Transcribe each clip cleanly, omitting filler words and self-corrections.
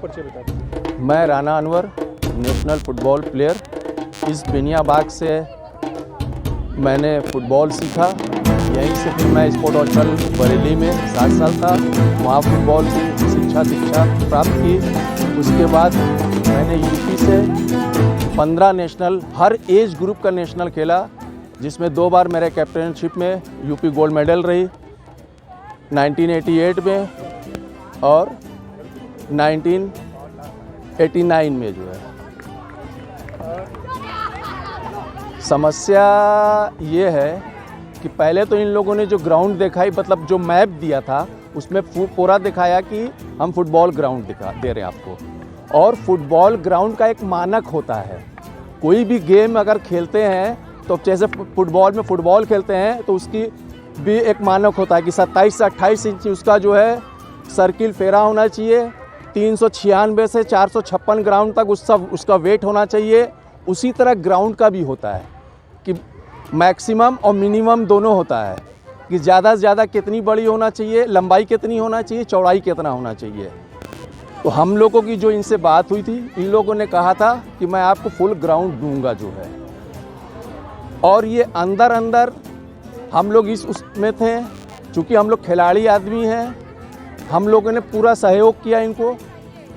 परिचय बता दीजिए। मैं Rana Anwar, national football player. इस बेनियाबाग से मैंने फ़ुटबॉल सीखा। यहीं से फिर मैं स्पोर्ट हॉस्टल बरेली में 7 साल था, वहाँ फुटबॉल की दीक्षा प्राप्त की। उसके बाद मैंने यूपी से 15 नेशनल, हर एज ग्रुप का नेशनल खेला, जिसमें 2 बार मेरे कैप्टनशिप में यूपी गोल्ड मेडल रही, 1988 में और 1989 में जो है। समस्या ये है कि पहले तो इन लोगों ने जो ग्राउंड दिखाई, मतलब जो मैप दिया था उसमें पूरा दिखाया कि हम फुटबॉल ग्राउंड दे रहे हैं आपको, और फुटबॉल ग्राउंड का एक मानक होता है। कोई भी गेम अगर खेलते हैं तो जैसे फुटबॉल में फुटबॉल खेलते हैं तो उसकी भी एक मानक होता है कि 27 से 28 इंच उसका जो है सर्किल फेरा होना चाहिए, 396 से 456 ग्राउंड तक उसका वेट होना चाहिए। उसी तरह ग्राउंड का भी होता है कि मैक्सिमम और मिनिमम दोनों होता है कि ज़्यादा से ज़्यादा कितनी बड़ी होना चाहिए, लंबाई कितनी होना चाहिए, चौड़ाई कितना होना चाहिए। तो हम लोगों की जो इनसे बात हुई थी, इन लोगों ने कहा था कि मैं आपको फुल ग्राउंड दूंगा जो है, और ये अंदर हम लोग उसमें थे। चूँकि हम लोग खिलाड़ी आदमी हैं, हम लोगों ने पूरा सहयोग किया इनको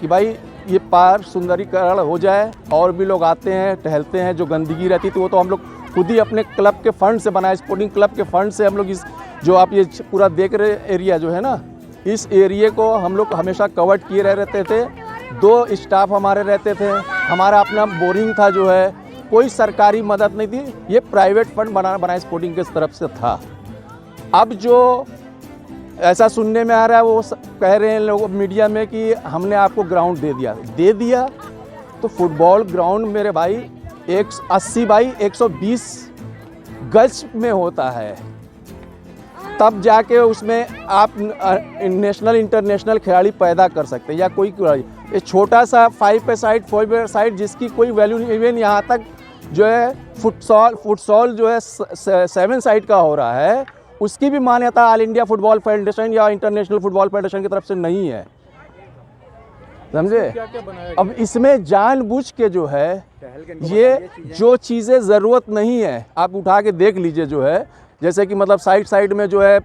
कि भाई ये पार्क सुंदरीकरण हो जाए। और भी लोग आते हैं, टहलते हैं, जो गंदगी रहती थी वो तो हम लोग खुद ही अपने क्लब के फंड से बनाए, स्पोर्टिंग क्लब के फंड से हम लोग इस जो आप ये पूरा देख रहे एरिया जो है ना, इस एरिया को हम लोग हमेशा कवर किए रहते थे। 2 स्टाफ हमारे रहते थे, हमारा अपना बोरिंग था जो है, कोई सरकारी मदद नहीं थी, ये प्राइवेट फंड बनाया स्पोर्टिंग की तरफ से था। अब जो ऐसा सुनने में आ रहा है, वो कह रहे हैं लोग मीडिया में कि हमने आपको ग्राउंड दे दिया। तो फुटबॉल ग्राउंड मेरे भाई 180 बाई 120 गज में होता है, तब जाके उसमें आप नेशनल इंटरनेशनल खिलाड़ी पैदा कर सकते हैं, या कोई खिलाड़ी। ये छोटा सा 5 पे साइड 4 पे साइड जिसकी कोई वैल्यू नहीं, इवन यहाँ तक जो है फुटसॉल जो है 7 साइड का हो रहा है, उसकी भी मान्यता ऑल इंडिया फुटबॉल फेडरेशन या इंटरनेशनल फुटबॉल फेडरेशन की तरफ से नहीं है, समझे। अब इसमें जानबूझ के जो है ये जो चीज़ें ज़रूरत नहीं है आप उठा के देख लीजिए जो है, जैसे कि मतलब साइड में जो है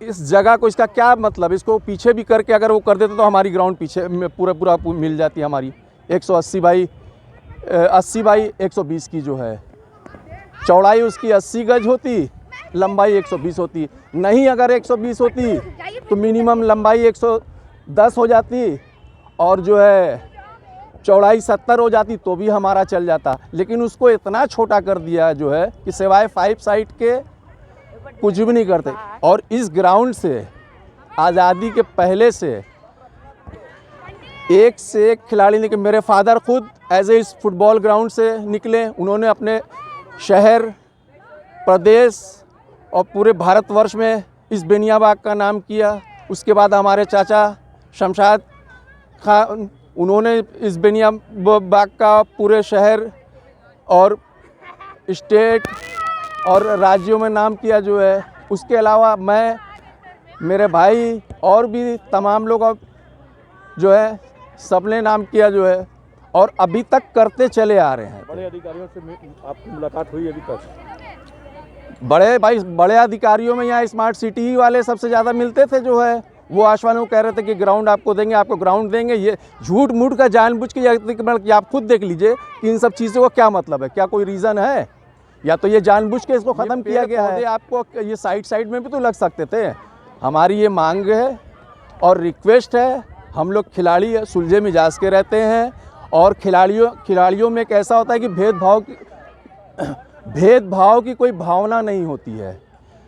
इस जगह को, इसका क्या मतलब, इसको पीछे भी करके अगर वो कर देते तो हमारी ग्राउंड पीछे में पूरा मिल जाती है हमारी। 180 बाई 120 की जो है चौड़ाई उसकी 80 गज होती, लंबाई 120 होती। नहीं अगर 120 होती तो मिनिमम लंबाई 110 हो जाती और जो है चौड़ाई 70 हो जाती, तो भी हमारा चल जाता। लेकिन उसको इतना छोटा कर दिया जो है कि सिवाय 5 साइड के कुछ भी नहीं करते। और इस ग्राउंड से आज़ादी के पहले से एक से एक खिलाड़ी निकले। मेरे फादर खुद इस फुटबॉल ग्राउंड से निकले। उन्होंने अपने शहर, प्रदेश और पूरे भारतवर्ष में इस बेनियाबाग का नाम किया। उसके बाद हमारे चाचा शमशाद खान, उन्होंने इस बेनियाबाग का पूरे शहर और स्टेट और राज्यों में नाम किया जो है। उसके अलावा मैं, मेरे भाई और भी तमाम लोग जो है सबने नाम किया जो है, और अभी तक करते चले आ रहे हैं। बड़े अधिकारियों से आपकी मुलाकात हुई अभी तक? बड़े अधिकारियों में यहाँ स्मार्ट सिटी वाले सबसे ज़्यादा मिलते थे जो है। वो आश्वासन कह रहे थे कि ग्राउंड आपको देंगे, आपको ग्राउंड देंगे। ये झूठ मूठ का जानबूझ के आप खुद देख लीजिए कि इन सब चीज़ों का क्या मतलब है, क्या कोई रीज़न है, या तो ये जानबूझ के इसको ख़त्म किया गया है। आपको ये साइड में भी तो लग सकते थे। हमारी ये मांग है और रिक्वेस्ट है। हम लोग खिलाड़ी सुलझे मिजाज के रहते हैं, और खिलाड़ियों में एक ऐसा होता है कि भेदभाव की कोई भावना नहीं होती है।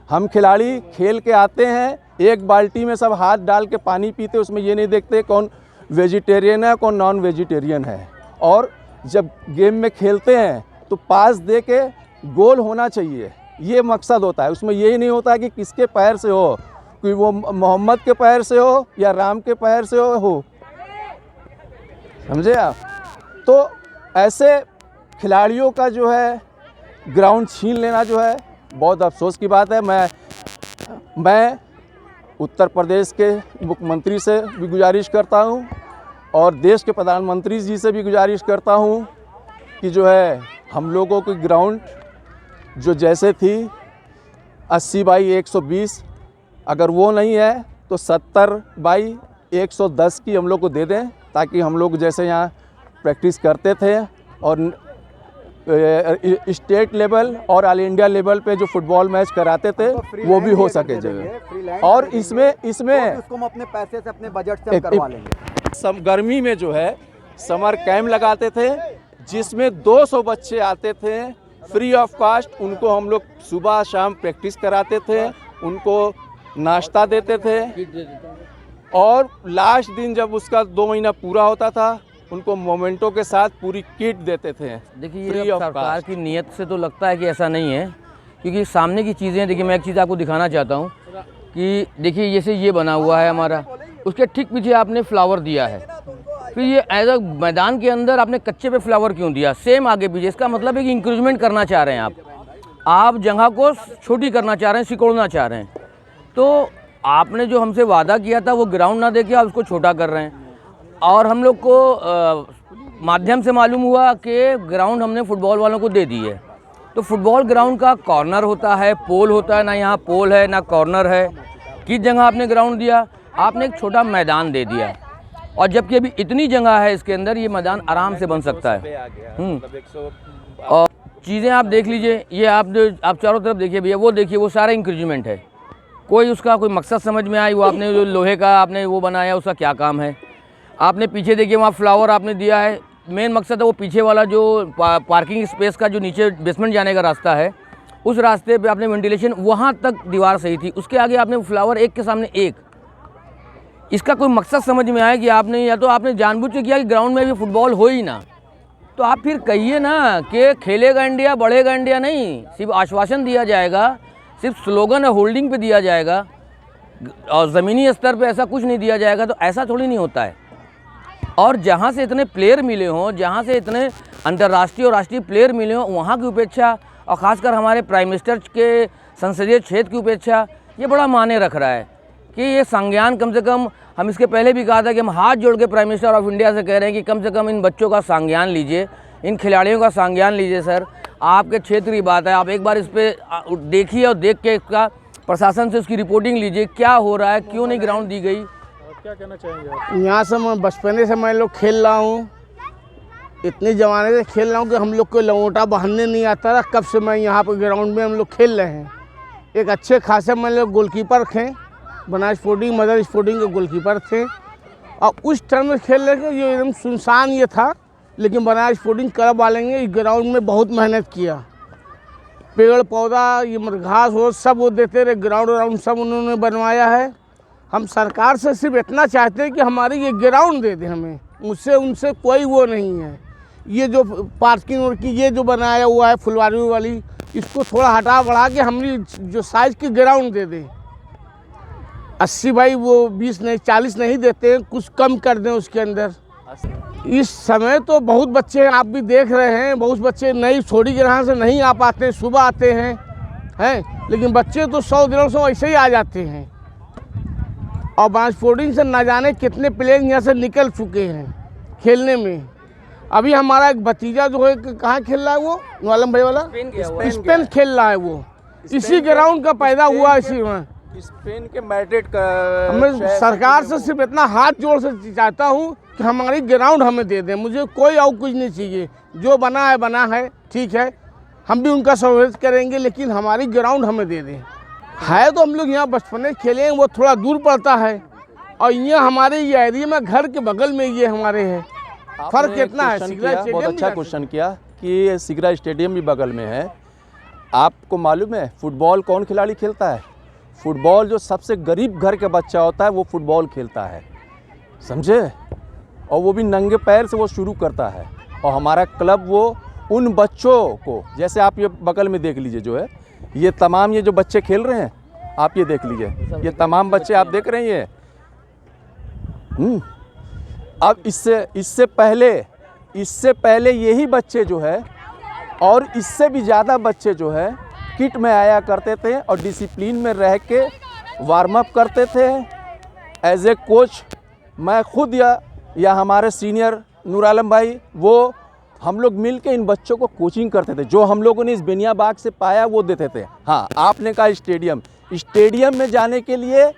हम खिलाड़ी खेल के आते हैं, एक बाल्टी में सब हाथ डाल के पानी पीते, उसमें ये नहीं देखते कौन वेजिटेरियन है कौन नॉन वेजिटेरियन है। और जब गेम में खेलते हैं तो पास दे के गोल होना चाहिए, ये मकसद होता है। उसमें यही नहीं होता कि किसके पैर से हो, कि वो मोहम्मद के पैर से हो या राम के पैर से हो, समझे आप। तो ऐसे खिलाड़ियों का जो है ग्राउंड छीन लेना जो है बहुत अफसोस की बात है। मैं उत्तर प्रदेश के मुख्यमंत्री से भी गुजारिश करता हूं और देश के प्रधानमंत्री जी से भी गुजारिश करता हूँ कि जो है हम लोगों की ग्राउंड जो जैसे थी 80/120, अगर वो नहीं है तो 70/110 की हम लोग को दे दें, ताकि हम लोग जैसे यहाँ प्रैक्टिस करते थे और स्टेट लेवल और ऑल इंडिया लेवल पे जो फुटबॉल मैच कराते थे वो भी हो सके जगह। और इसमें उसको हम अपने पैसे से, अपने बजट से हम करवा लेंगे। गर्मी में जो है समर कैंप लगाते थे, जिसमें 200 बच्चे आते थे फ्री ऑफ कॉस्ट। उनको हम लोग सुबह शाम प्रैक्टिस कराते थे, उनको नाश्ता देते थे, और लास्ट दिन जब उसका 2 महीना पूरा होता था उनको मोमेंटो के साथ पूरी किट देते थे। देखिए ये सरकार की नीयत से तो लगता है कि ऐसा नहीं है, क्योंकि सामने की चीज़ें, देखिए मैं एक चीज़ आपको दिखाना चाहता हूँ कि देखिए जैसे ये बना हुआ है हमारा, उसके ठीक पीछे आपने फ्लावर दिया है, फिर ये एज अ मैदान के अंदर आपने कच्चे पे फ्लावर क्यों दिया, सेम आगे पीछे। इसका मतलब है कि इंक्रीजमेंट करना चाह रहे हैं आप जगह को छोटी करना चाह रहे हैं, सिकोड़ना चाह रहे हैं। तो आपने जो हमसे वादा किया था वो ग्राउंड ना देके आप उसको छोटा कर रहे हैं। और हम लोग को माध्यम से मालूम हुआ कि ग्राउंड हमने फुटबॉल वालों को दे दी है। तो फुटबॉल ग्राउंड का कॉर्नर होता है, पोल होता है, ना यहाँ पोल है ना कॉर्नर है। किस जगह आपने ग्राउंड दिया, आपने एक छोटा मैदान दे दिया, और जबकि अभी इतनी जगह है इसके अंदर, ये मैदान आराम से बन सकता है। और चीज़ें आप देख लीजिए, ये आप चारों तरफ देखिए भैया, वो देखिए, वो सारा इंक्रीजमेंट है। कोई उसका कोई मकसद समझ में आई, वो आपने जो लोहे का आपने वो बनाया उसका क्या काम है। आपने पीछे देखिए वहाँ फ्लावर आपने दिया है, मेन मकसद है वो पीछे वाला जो पार्किंग स्पेस का जो नीचे बेसमेंट जाने का रास्ता है, उस रास्ते पे आपने वेंटिलेशन, वहाँ तक दीवार सही थी, उसके आगे आपने फ्लावर एक के सामने एक। इसका कोई मकसद समझ में आया कि आपने, या तो आपने जानबूझ के किया कि ग्राउंड में भी फुटबॉल हो ही ना, तो आप फिर कहिए ना कि खेलेगा इंडिया, बढ़ेगा इंडिया नहीं। सिर्फ आश्वासन दिया जाएगा, सिर्फ स्लोगन है, होल्डिंग पे दिया जाएगा, और ज़मीनी स्तर पे ऐसा कुछ नहीं दिया जाएगा, तो ऐसा थोड़ी नहीं होता है। और जहाँ से इतने प्लेयर मिले हों, जहाँ से इतने अंतर्राष्ट्रीय और राष्ट्रीय प्लेयर मिले हों, वहाँ की उपेक्षा, और ख़ासकर हमारे प्राइम मिनिस्टर के संसदीय क्षेत्र की उपेक्षा, ये बड़ा मायने रख रहा है कि ये संज्ञान कम से कम, हम इसके पहले भी कहा था कि हम हाथ जोड़ के प्राइम मिनिस्टर ऑफ इंडिया से कह रहे हैं कि कम से कम इन बच्चों का संज्ञान लीजिए, इन खिलाड़ियों का संज्ञान लीजिए। सर, आपके क्षेत्र की बात है, आप एक बार इस पर देखिए और देख के इसका प्रशासन से उसकी रिपोर्टिंग लीजिए, क्या हो रहा है, क्यों नहीं ग्राउंड दी गई। क्या कहना चाहेंगे आप? यहाँ से मैं बचपने से मैं लोग खेल रहा हूँ, इतने ज़माने से खेल रहा हूँ कि हम लोग को लंगोटा बांधने नहीं आता था। कब से मैं यहाँ पर ग्राउंड में हम लोग खेल रहे हैं। एक अच्छे खासे मैं लोग गोलकीपर थे, बनास स्पोर्टिंग मदर स्पोर्टिंग के गोलकीपर थे, और उस टाइम में खेल रहे थे, ये एकदम सुनसान ये था, लेकिन बनास स्पोर्टिंग क्लब वाले ने इस ग्राउंड में बहुत मेहनत किया। पेड़ पौधा, ये घास हो सब वो देते रहे, ग्राउंड व्राउंड सब उन्होंने बनवाया है। हम सरकार से सिर्फ इतना चाहते हैं कि हमारी ये ग्राउंड दे दें हमें, मुझसे उनसे कोई वो नहीं है। ये जो पार्किंग और की ये जो बनाया हुआ है फुलवारी वाली, इसको थोड़ा हटा बढ़ा के हमारी जो साइज़ की ग्राउंड दे दें। 80/20 नहीं, 40 नहीं देते हैं, कुछ कम कर दें उसके अंदर। इस समय तो बहुत बच्चे हैं, आप भी देख रहे हैं, बहुत बच्चे नई छोड़ी ग्रह से नहीं आ पाते, सुबह आते हैं, लेकिन बच्चे तो 100-150 ऐसे ही आ जाते हैं। और बनास स्पोर्टिंग से न जाने कितने प्लेयर यहाँ से निकल चुके हैं खेलने में। अभी हमारा एक भतीजा जो है कहाँ खेल रहा है, वो नवालम भाई वाला स्पेन खेल रहा है, वो इसी ग्राउंड का पैदा हुआ, इसी में स्पेन के मैड्रिड का। मैं सरकार से सिर्फ इतना हाथ जोड़ से चाहता हूँ कि हमारी ग्राउंड हमें दे दें, मुझे कोई और कुछ नहीं चाहिए। जो बना है ठीक है, हम भी उनका सहयोग करेंगे, लेकिन हमारी ग्राउंड हमें दे दें। है तो हम लोग यहाँ बचपन में खेले हैं, वो थोड़ा दूर पड़ता है, और यहाँ हमारे ये एरिया में घर के बगल में ये हमारे है। फर्क कितना है। बहुत अच्छा क्वेश्चन किया कि सिगरा स्टेडियम भी बगल में है। आपको मालूम है फुटबॉल कौन खिलाड़ी खेलता है? फुटबॉल जो सबसे गरीब घर का बच्चा होता है वो फुटबॉल खेलता है, समझे? और वो भी नंगे पैर से वो शुरू करता है। और हमारा क्लब वो उन बच्चों को, जैसे आप ये बगल में देख लीजिए, जो है ये तमाम ये जो बच्चे खेल रहे हैं, आप ये देख लीजिए, ये तमाम बच्चे आप देख रहे हैं ये। अब इससे पहले यही बच्चे जो है, और इससे भी ज़्यादा बच्चे जो है किट में आया करते थे और डिसिप्लिन में रह के वार्म अप करते थे। एज ए कोच मैं खुद या या हमारे सीनियर नूर आलम भाई, वो हम लोग मिल के इन बच्चों को कोचिंग करते थे। जो हम लोगों ने इस बेनिया बाग से पाया वो देते थे। हाँ, आपने कहा स्टेडियम, स्टेडियम में जाने के लिए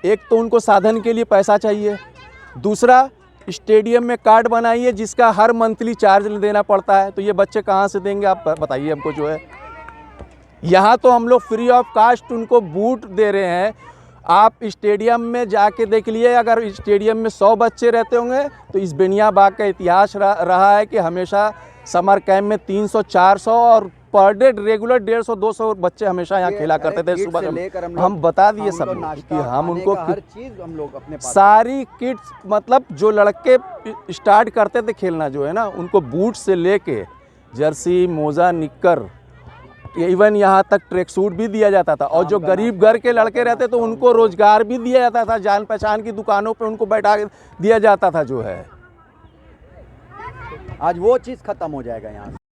एक तो उनको साधन के लिए पैसा चाहिए, दूसरा स्टेडियम में कार्ड बनाइए जिसका हर मंथली चार्ज देना पड़ता है। तो ये बच्चे कहाँ से देंगे आप बताइए हमको जो है। यहाँ तो हम लोग फ्री ऑफ कास्ट उनको बूट दे रहे हैं। आप स्टेडियम में जाके देख लिए, अगर स्टेडियम में 100 बच्चे रहते होंगे तो इस बेनिया बाग का इतिहास रहा है कि हमेशा समर कैंप में 300-400 और पर डे रेगुलर 150-200 बच्चे हमेशा यहाँ खेला करते थे। सुबह हम बता दिए सब कि हम उनको हर चीज हम लोग अपने पास, सारी किट्स, मतलब जो लड़के स्टार्ट करते थे खेलना जो है ना, उनको बूट से लेके जर्सी, मोजा, निक्कर, इवन यहाँ तक ट्रैक सूट भी दिया जाता था। और जो गरीब घर के लड़के रहते तो उनको रोजगार भी दिया जाता था, जान पहचान की दुकानों पे उनको बैठा दिया जाता था जो है। आज वो चीज खत्म हो जाएगा यहाँ से।